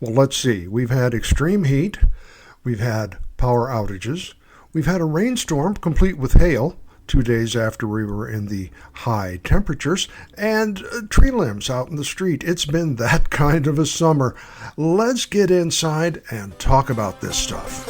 Well, let's see. We've had extreme heat. We've had power outages. We've had a rainstorm complete with hail 2 days after we were in the high temperatures, and tree limbs out in the street. It's been that kind of a summer. Let's get inside and talk about this stuff.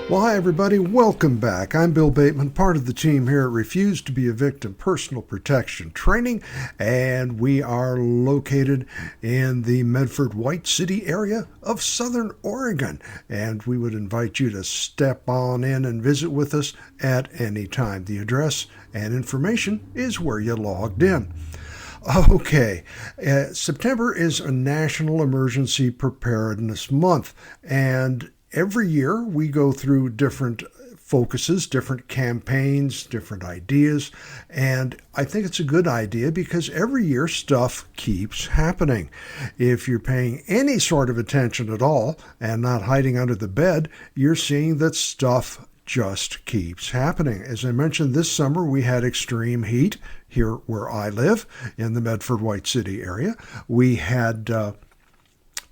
Well, hi, everybody. Welcome back. I'm Bill Bateman, part of the team here at Refuse to be a Victim Personal Protection Training, and we are located in the Medford White City area of Southern Oregon, and we would invite you to step on in and visit with us at any time. The address and information is where you logged in. Okay, September is a National Emergency Preparedness Month, and every year we go through different focuses, different campaigns, different ideas, and I think it's a good idea because every year stuff keeps happening. If you're paying any sort of attention at all and not hiding under the bed, you're seeing that stuff just keeps happening. As I mentioned, this summer we had extreme heat here where I live in the Medford White City area. We had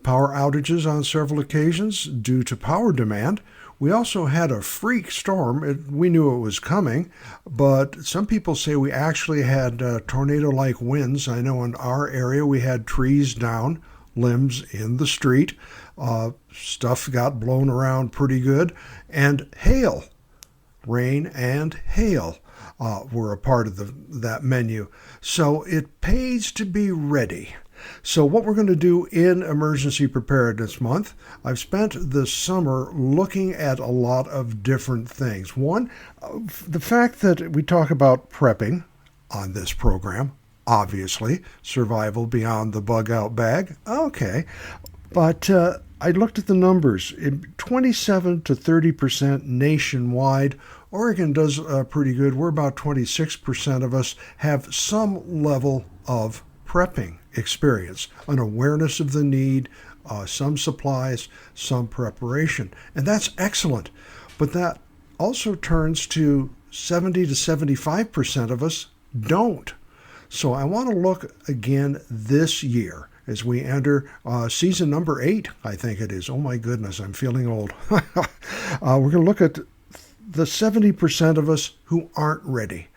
power outages on several occasions due to power demand. We also had a freak storm. We knew it was coming, but some people say we actually had tornado-like winds. I know in our area we had trees down, limbs in the street. Stuff got blown around pretty good. And hail, rain and hail were a part of that menu. So it pays to be ready. So what we're going to do in Emergency Preparedness Month, I've spent the summer looking at a lot of different things. One, the fact that we talk about prepping on this program, obviously, survival beyond the bug-out bag, okay. But I looked at the numbers. 27 to 30% nationwide. Oregon does pretty good. We're about 26% of us have some level of prepping experience, an awareness of the need, some supplies, some preparation. And that's excellent. But that also turns to 70 to 75% of us don't. So I want to look again this year as we enter season number 8, I think it is. Oh my goodness, I'm feeling old. We're going to look at the 70% of us who aren't ready.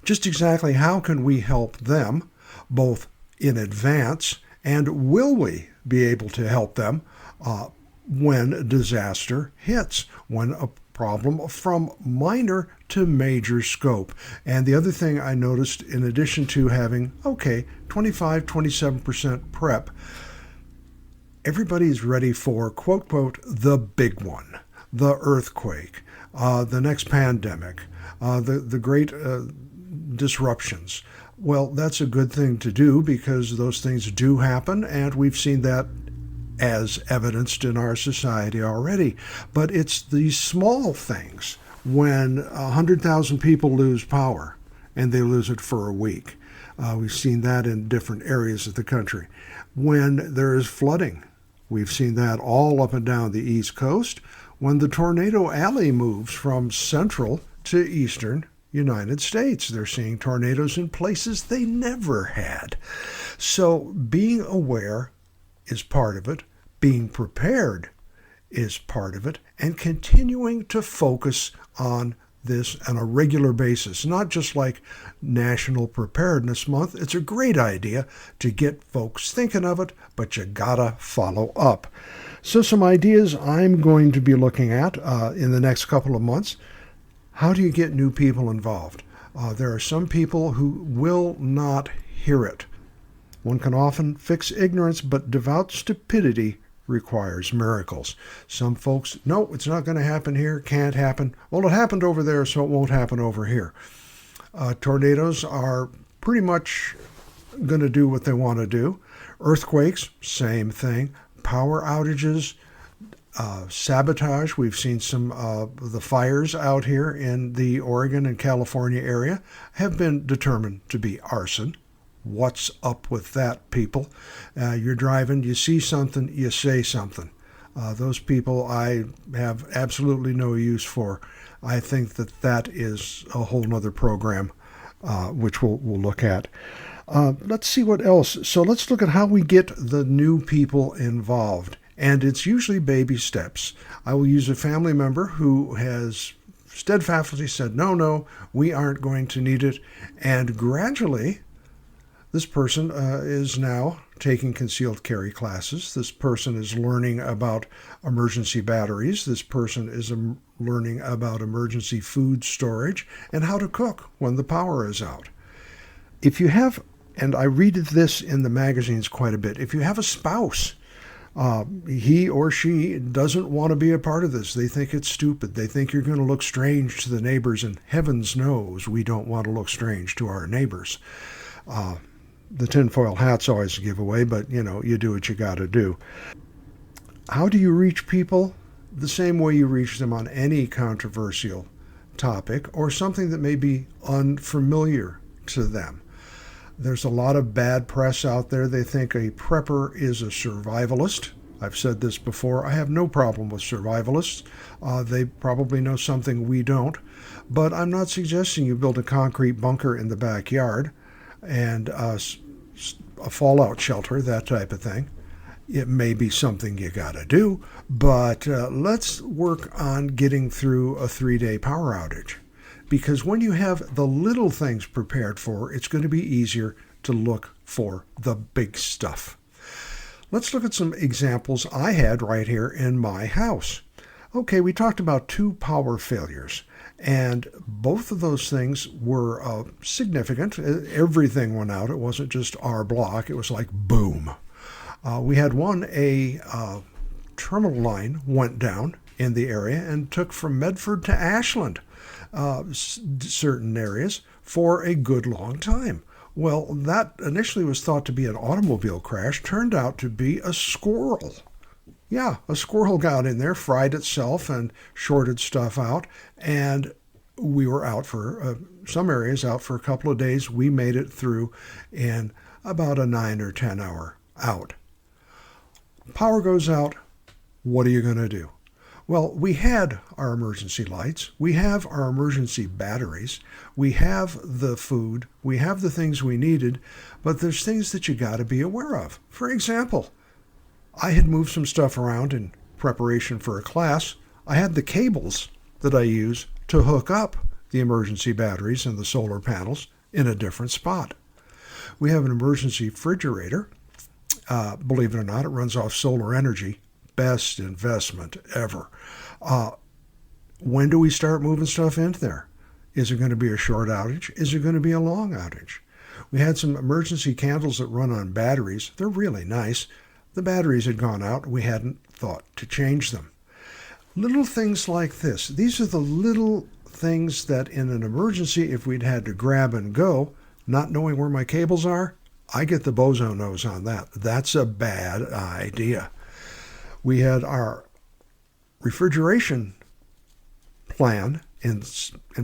Just exactly how can we help them, both in advance and will we be able to help them when disaster hits, when a problem from minor to major scope. And the other thing I noticed, in addition to having, 25, 27% prep, everybody's ready for, quote, the big one, the earthquake, the next pandemic, the great disruptions. Well, that's a good thing to do because those things do happen, and we've seen that as evidenced in our society already. But it's these small things when 100,000 people lose power and they lose it for a week. We've seen that in different areas of the country. When there is flooding, we've seen that all up and down the East Coast. When the tornado alley moves from central to eastern United States, they're seeing tornadoes in places they never had. So being aware is part of it. Being prepared is part of it. And continuing to focus on this on a regular basis, not just like National Preparedness Month. It's a great idea to get folks thinking of it, but you gotta follow up. So some ideas I'm going to be looking at in the next couple of months. How do you get new people involved? There are some people who will not hear it. One can often fix ignorance, but devout stupidity requires miracles. Some folks, no, it's not going to happen here, can't happen. Well, it happened over there, so it won't happen over here. Tornadoes are pretty much going to do what they want to do. Earthquakes, same thing. Power outages, sabotage. We've seen some of the fires out here in the Oregon and California area have been determined to be arson. What's up with that, people? You're driving, you see something, you say something. Those people I have absolutely no use for. I think that that is a whole nother program, which we'll look at. Let's see what else. So let's look at how we get the new people involved. And it's usually baby steps. I will use a family member who has steadfastly said, no, we aren't going to need it. And gradually, this person is now taking concealed carry classes. This person is learning about emergency batteries. This person is learning about emergency food storage and how to cook when the power is out. If you have, and I read this in the magazines quite a bit, if you have a spouse, he or she doesn't want to be a part of this. They think it's stupid. They think you're going to look strange to the neighbors, and heavens knows we don't want to look strange to our neighbors. The tinfoil hat's always a giveaway, but you do what you got to do. How do you reach people? The same way you reach them on any controversial topic or something that may be unfamiliar to them. There's a lot of bad press out there. They think a prepper is a survivalist. I've said this before. I have no problem with survivalists. They probably know something we don't. But I'm not suggesting you build a concrete bunker in the backyard and a fallout shelter, that type of thing. It may be something you got to do, but let's work on getting through a 3-day power outage. Because when you have the little things prepared for, it's going to be easier to look for the big stuff. Let's look at some examples I had right here in my house. Okay, we talked about 2 power failures, and both of those things were significant. Everything went out. It wasn't just our block. It was like boom. We had one, a terminal line went down in the area and took from Medford to Ashland. Certain areas for a good long time. Well, that initially was thought to be an automobile crash, turned out to be a squirrel. Yeah, a squirrel got in there, fried itself, and shorted stuff out, and we were out for, some areas out for a couple of days. We made it through in about a 9 or 10 hour out. Power goes out, what are you going to do? Well, we had our emergency lights, we have our emergency batteries, we have the food, we have the things we needed, but there's things that you got to be aware of. For example, I had moved some stuff around in preparation for a class. I had the cables that I use to hook up the emergency batteries and the solar panels in a different spot. We have an emergency refrigerator. Believe it or not, it runs off solar energy. Best investment ever. When do we start moving stuff into there? Is it going to be a short outage? Is it going to be a long outage? We had some emergency candles that run on batteries. They're really nice. The batteries had gone out. We hadn't thought to change them. Little things like this. These are the little things that in an emergency, if we'd had to grab and go, not knowing where my cables are, I get the bozo nose on that. That's a bad idea. We had our refrigeration plan in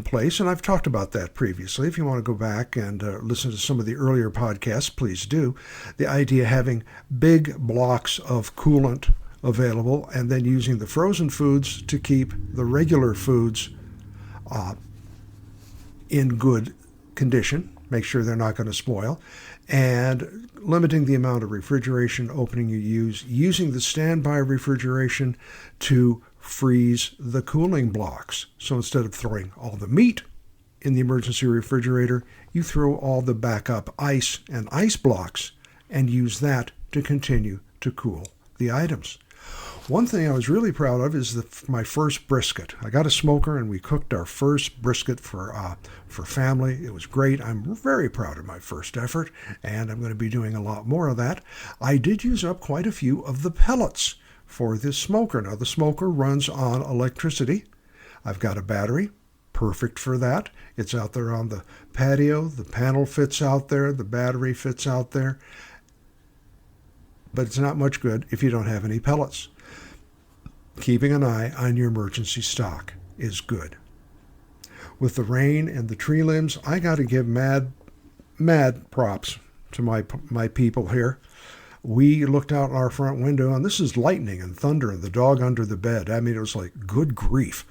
place, and I've talked about that previously. If you want to go back and listen to some of the earlier podcasts, please do. The idea of having big blocks of coolant available and then using the frozen foods to keep the regular foods in good condition, make sure they're not going to spoil, and limiting the amount of refrigeration opening you use, using the standby refrigeration to freeze the cooling blocks. So instead of throwing all the meat in the emergency refrigerator, you throw all the backup ice and ice blocks and use that to continue to cool the items. One thing I was really proud of is my first brisket. I got a smoker and we cooked our first brisket for family. It was great. I'm very proud of my first effort, and I'm going to be doing a lot more of that. I did use up quite a few of the pellets for this smoker. Now, the smoker runs on electricity. I've got a battery, perfect for that. It's out there on the patio. The panel fits out there. The battery fits out there. But it's not much good if you don't have any pellets. Keeping an eye on your emergency stock is good. With the rain and the tree limbs, I got to give mad props to my people here. We looked out our front window, and this is lightning and thunder and the dog under the bed. I mean, it was like, good grief.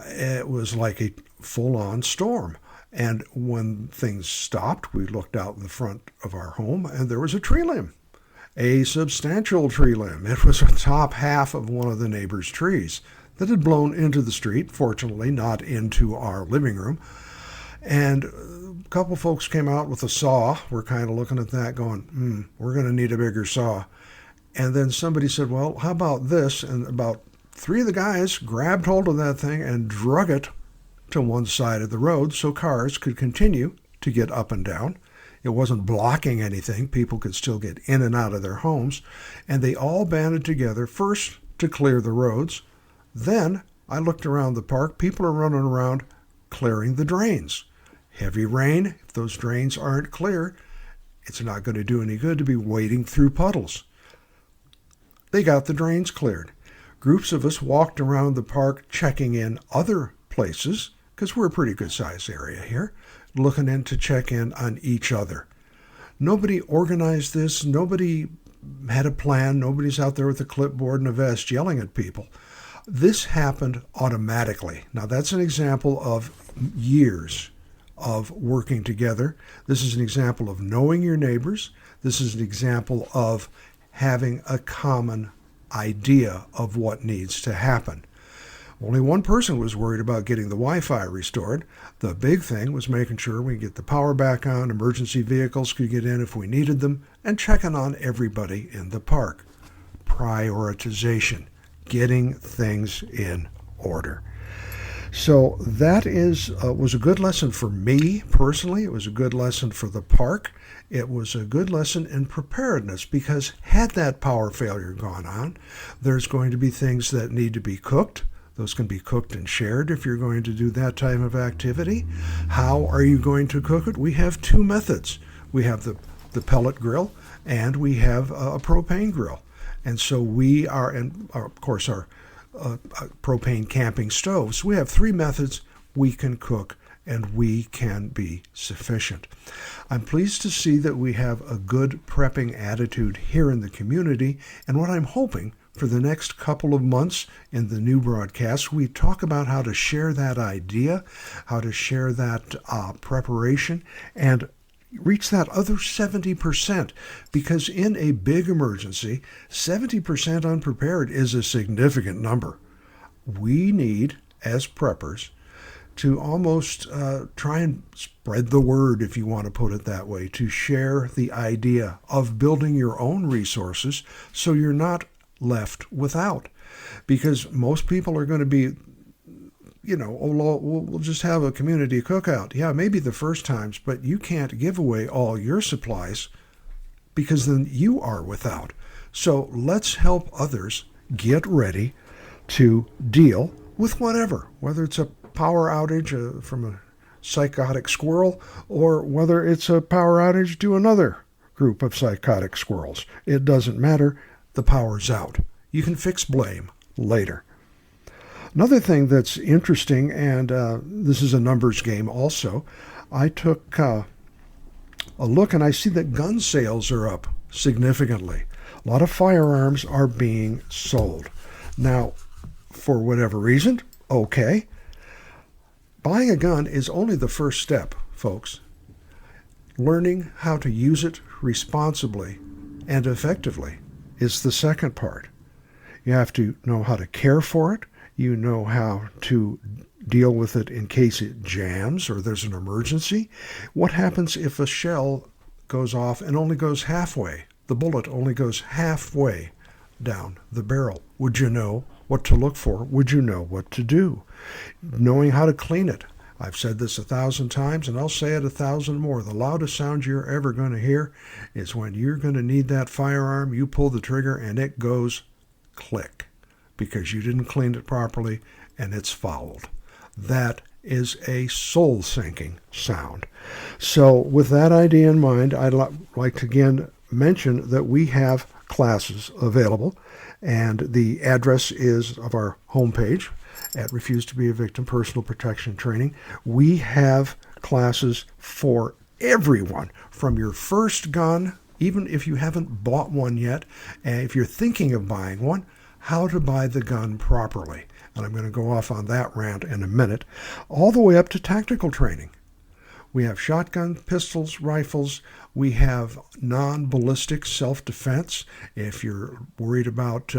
It was like a full-on storm. And when things stopped, we looked out in the front of our home, and there was a tree limb, a substantial tree limb. It was the top half of one of the neighbor's trees that had blown into the street, fortunately not into our living room. And a couple folks came out with a saw. We're kind of looking at that going, we're going to need a bigger saw. And then somebody said, well, how about this? And about 3 of the guys grabbed hold of that thing and drug it to one side of the road so cars could continue to get up and down. It wasn't blocking anything. People could still get in and out of their homes. And they all banded together, first to clear the roads. Then I looked around the park. People are running around clearing the drains. Heavy rain, if those drains aren't clear, it's not going to do any good to be wading through puddles. They got the drains cleared. Groups of us walked around the park checking in other places, because we're a pretty good sized area here, looking in to check in on each other. Nobody organized this. Nobody had a plan. Nobody's out there with a clipboard and a vest yelling at people. This happened automatically. Now, that's an example of years of working together. This is an example of knowing your neighbors. This is an example of having a common idea of what needs to happen. Only one person was worried about getting the Wi-Fi restored. The big thing was making sure we get the power back on, emergency vehicles could get in if we needed them, and checking on everybody in the park. Prioritization, getting things in order. So that was a good lesson for me personally. It was a good lesson for the park. It was a good lesson in preparedness, because had that power failure gone on, there's going to be things that need to be cooked. Those can be cooked and shared if you're going to do that type of activity. How are you going to cook it? We have 2 methods. We have the pellet grill, and we have a propane grill. And so we are, and of course our propane camping stoves. We have 3 methods we can cook, and we can be sufficient. I'm pleased to see that we have a good prepping attitude here in the community, and what I'm hoping for the next couple of months in the new broadcast, we talk about how to share that idea, how to share that preparation, and reach that other 70%, because in a big emergency, 70% unprepared is a significant number. We need, as preppers, to almost try and spread the word, if you want to put it that way, to share the idea of building your own resources so you're not left without. Because most people are going to be, we'll just have a community cookout. Yeah, maybe the first times, but you can't give away all your supplies, because then you are without. So let's help others get ready to deal with whatever, whether it's a power outage from a psychotic squirrel, or whether it's a power outage to another group of psychotic squirrels. It doesn't matter. The power's out. You can fix blame later. Another thing that's interesting, and this is a numbers game also, I took a look and I see that gun sales are up significantly. A lot of firearms are being sold. Now, for whatever reason, okay. Buying a gun is only the first step, folks. Learning how to use it responsibly and effectively is the second part. You have to know how to care for it. You know how to deal with it in case it jams or there's an emergency. What happens if a shell goes off and only goes halfway? The bullet only goes halfway down the barrel. Would you know what to look for? Would you know what to do? Knowing how to clean it. I've said this 1,000 times, and I'll say it 1,000 more. The loudest sound you're ever going to hear is when you're going to need that firearm, you pull the trigger, and it goes click, because you didn't clean it properly, and it's fouled. That is a soul-sinking sound. So with that idea in mind, I'd like to again mention that we have classes available, and the address is of our homepage at Refuse to be a Victim Personal Protection Training. We have classes for everyone, from your first gun even if you haven't bought one yet, and if you're thinking of buying one, how to buy the gun properly. And I'm going to go off on that rant in a minute, all the way up to tactical training. We have shotgun, pistols, rifles. We have non-ballistic self-defense. If you're worried about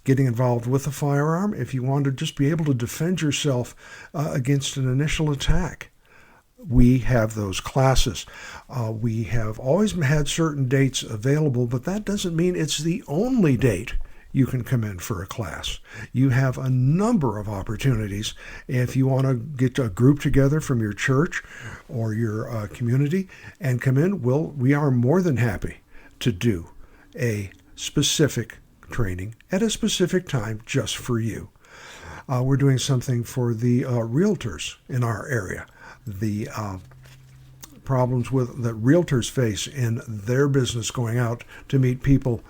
getting involved with a firearm, if you want to just be able to defend yourself against an initial attack, we have those classes. We have always had certain dates available, but that doesn't mean it's the only date you can come in for a class. You have a number of opportunities. If you want to get a group together from your church or your community and come in, we are more than happy to do a specific training at a specific time just for you. We're doing something for the realtors in our area. The problems that realtors face in their business going out to meet people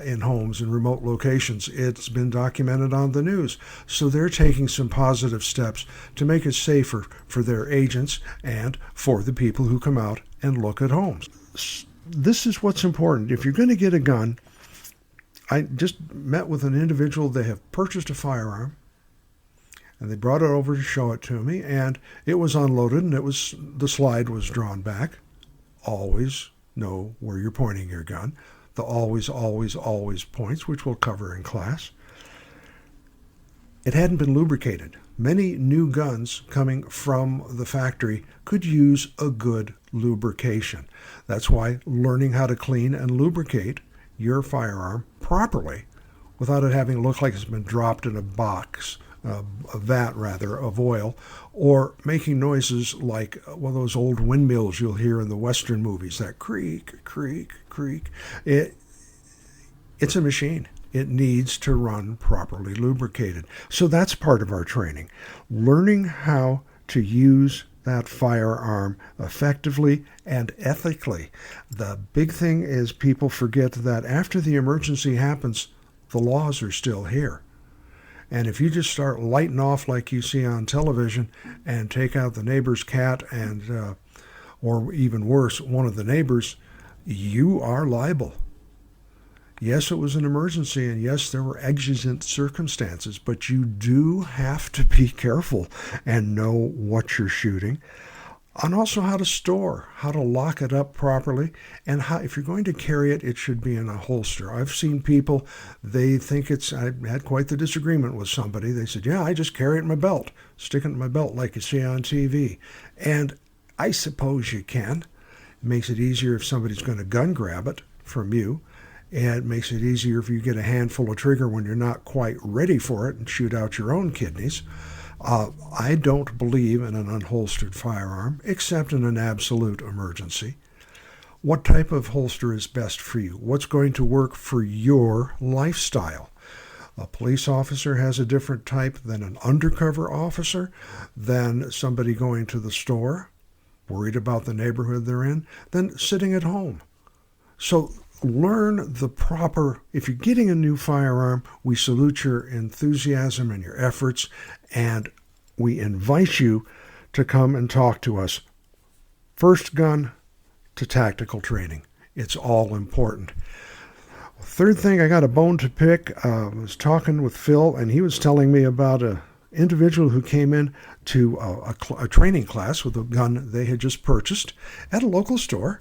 in homes in remote locations. It's been documented on the news. So they're taking some positive steps to make it safer for their agents and for the people who come out and look at homes. This is what's important. If you're going to get a gun, I just met with an individual. They have purchased a firearm, and they brought it over to show it to me, and it was unloaded, and the slide was drawn back. Always know where you're pointing your gun. The always, always, always points, which we'll cover in class. It hadn't been lubricated. Many new guns coming from the factory could use a good lubrication. That's why learning how to clean and lubricate your firearm properly without it having looked like it's been dropped in a box, a vat rather, of oil, or making noises like one of those old windmills you'll hear in the Western movies, that creak, creak, creak. It's a machine. It needs to run properly lubricated. So that's part of our training, learning how to use that firearm effectively and ethically. The big thing is people forget that after the emergency happens, the laws are still here. And if you just start lighting off like you see on television and take out the neighbor's cat and, or even worse, one of the neighbors, you are liable. Yes, it was an emergency, and yes, there were exigent circumstances, but you do have to be careful and know what you're shooting, and also how to store, how to lock it up properly, and how, if you're going to carry it, it should be in a holster. I've seen people, they think I had quite the disagreement with somebody. They said, yeah, I just carry it in my belt, stick it in my belt like you see on TV. And I suppose you can. It makes it easier if somebody's going to gun grab it from you. And it makes it easier if you get a handful of trigger when you're not quite ready for it and shoot out your own kidneys. I don't believe in an unholstered firearm, except in an absolute emergency. What type of holster is best for you? What's going to work for your lifestyle? A police officer has a different type than an undercover officer, than somebody going to the store, worried about the neighborhood they're in, than sitting at home. So learn the proper, if you're getting a new firearm, we salute your enthusiasm and your efforts, and we invite you to come and talk to us. First gun to tactical training. It's all important. Third thing, I got a bone to pick. I was talking with Phil, and he was telling me about an individual who came in to a training class with a gun they had just purchased at a local store,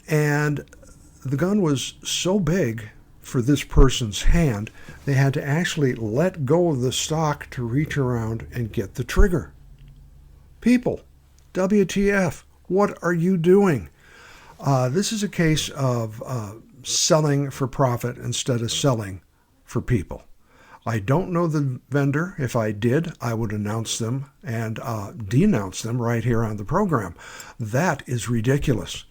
and the gun was so big for this person's hand, they had to actually let go of the stock to reach around and get the trigger. People, WTF, what are you doing? This is a case of selling for profit instead of selling for people. I don't know the vendor. If I did, I would announce them and denounce them right here on the program. That is ridiculous.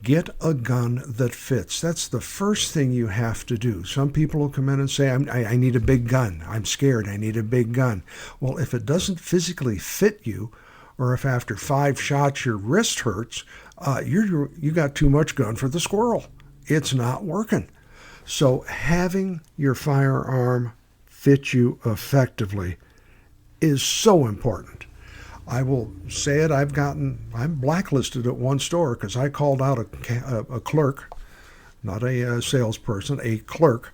Get a gun that fits. That's the first thing you have to do. Some people will come in and say, I need a big gun. I'm scared. I need a big gun. Well, if it doesn't physically fit you, or if after 5 shots your wrist hurts, you got too much gun for the squirrel. It's not working. So having your firearm fit you effectively is so important. I will say it, I'm blacklisted at one store because I called out a clerk not a salesperson, a clerk,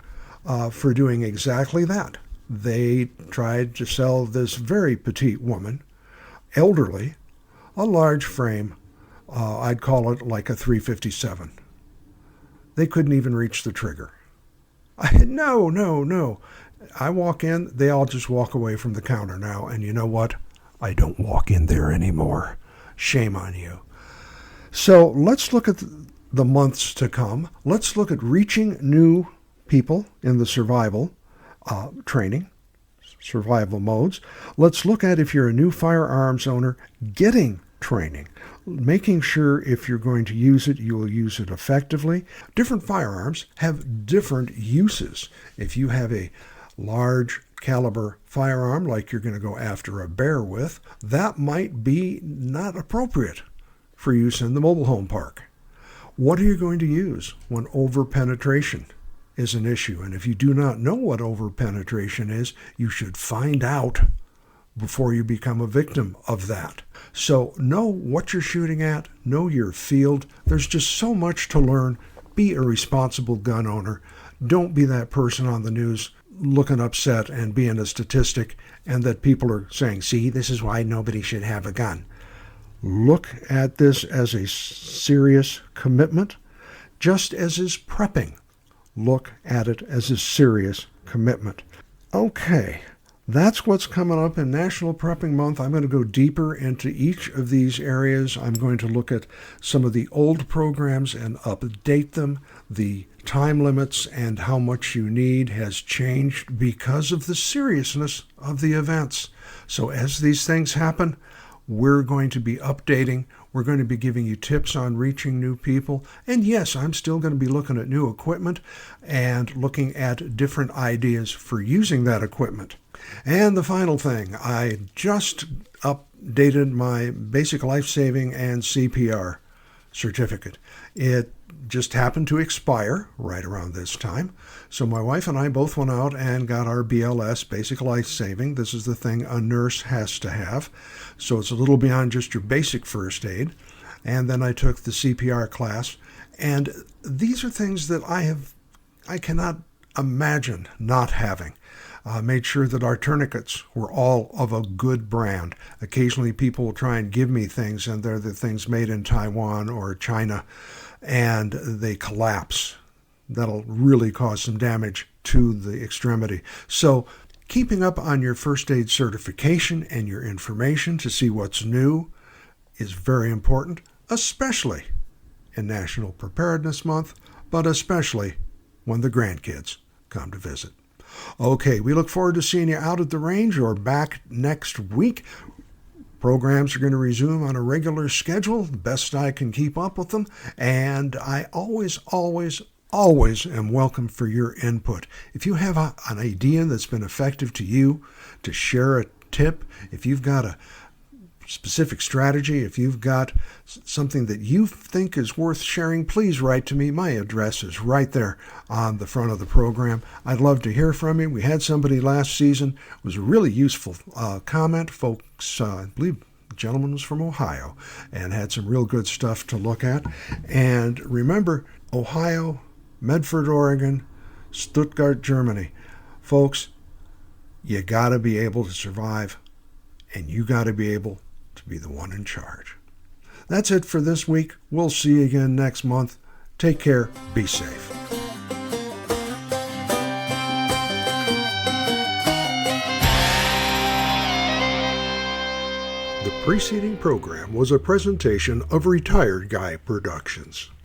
for doing exactly that. They tried to sell this very petite woman, elderly, a large frame. I'd call it like a 357. They couldn't even reach the trigger. No. I walk in, they all just walk away from the counter now. And you know what? I don't walk in there anymore. Shame on you. So let's look at the months to come. Let's look at reaching new people in the survival training, survival modes. Let's look at, if you're a new firearms owner, getting training, making sure if you're going to use it, you will use it effectively. Different firearms have different uses. If you have a large caliber firearm, like you're going to go after a bear with, that might be not appropriate for use in the mobile home park. What are you going to use when over-penetration is an issue? And if you do not know what over-penetration is, you should find out before you become a victim of that. So know what you're shooting at, know your field. There's just so much to learn. Be a responsible gun owner. Don't be that person on the news looking upset and being a statistic, and that people are saying, see, this is why nobody should have a gun. Look at this as a serious commitment, just as is prepping. Look at it as a serious commitment. Okay, that's what's coming up in National Prepping Month. I'm going to go deeper into each of these areas. I'm going to look at some of the old programs and update them. The time limits and how much you need has changed because of the seriousness of the events. So as these things happen, we're going to be updating. We're going to be giving you tips on reaching new people. And yes, I'm still going to be looking at new equipment and looking at different ideas for using that equipment. And the final thing, I just updated my basic life-saving and CPR certificate. It just happened to expire right around this time. So my wife and I both went out and got our BLS, basic life-saving. This is the thing a nurse has to have. So it's a little beyond just your basic first aid. And then I took the CPR class. And these are things that I cannot imagine not having. Made sure that our tourniquets were all of a good brand. Occasionally people will try and give me things, and they're the things made in Taiwan or China, and they collapse. That'll really cause some damage to the extremity. So keeping up on your first aid certification and your information to see what's new is very important, especially in National Preparedness Month, but especially when the grandkids come to visit. Okay, we look forward to seeing you out at the range or back next week. Programs are going to resume on a regular schedule, best I can keep up with them, and I always am welcome for your input. If you have an idea that's been effective to you, to share a tip, if you've got a specific strategy, if you've got something that you think is worth sharing, please write to me. My address is right there on the front of the program. I'd love to hear from you. We had somebody last season. It was a really useful comment. Folks, I believe the gentleman was from Ohio and had some real good stuff to look at. And remember, Ohio, Medford, Oregon, Stuttgart, Germany. Folks, you got to be able to survive, and you got to be able to be the one in charge. That's it for this week. We'll see you again next month. Take care. Be safe. The preceding program was a presentation of Retired Guy Productions.